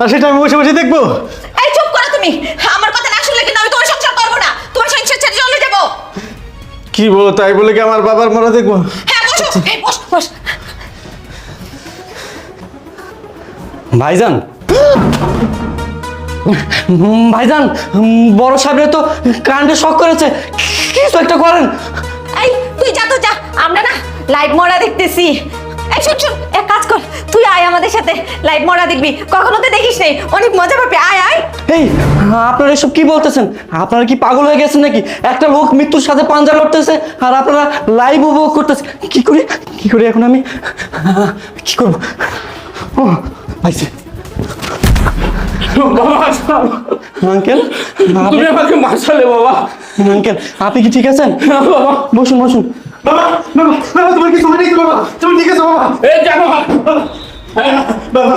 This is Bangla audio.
আর সেটা আমি বসে বসে দেখবো? এই চুপ করো তুমি। আমার কথা না শুনলে কিন্তু আমি তোমার সংসার করবো না, তোমার সংসার ছেড়ে চলে যাবো। কি বলো, তাই বলে কি আমার বাবার মরা দেখবো? হ্যাঁ বসো, এই বস বস। ভাইজান, ভাইজান, বড় সাহেবের তো কারেন্টে শক করেছে, কিছু একটা করেন। এই তুই যা তো যা, আমরা না লাইভ মরা দেখতেছি। এই শুন শুন, এক কাজ কর, তুই আয় আমাদের সাথে, লাইভ মরা দেখবি, কখনো তো দেখিস নেই, অনেক মজা পাবি, আয় আয়। এই আপনারা এসব কি বলতেছেন? আপনারা কি পাগল হয়ে গেছেন নাকি? একটা লোক মৃত্যুর সাথে পাঞ্জা লড়তেছে আর আপনারা লাইভ উপভোগ করতেছে। কি করি এখন আমি? কি করব? ও পাইছি। আঙ্কেল, তুমি আমাকে বাঁচালে বাবা। আঙ্কেল আপনি কি ঠিক আছেন? বাবা, বসুন বসুন। বাবা বাবা বাবা, তোমার কিছু হয়নি তো বাবা? তুমি ঠিক আছো বাবা? এই জানো বাবা বাবা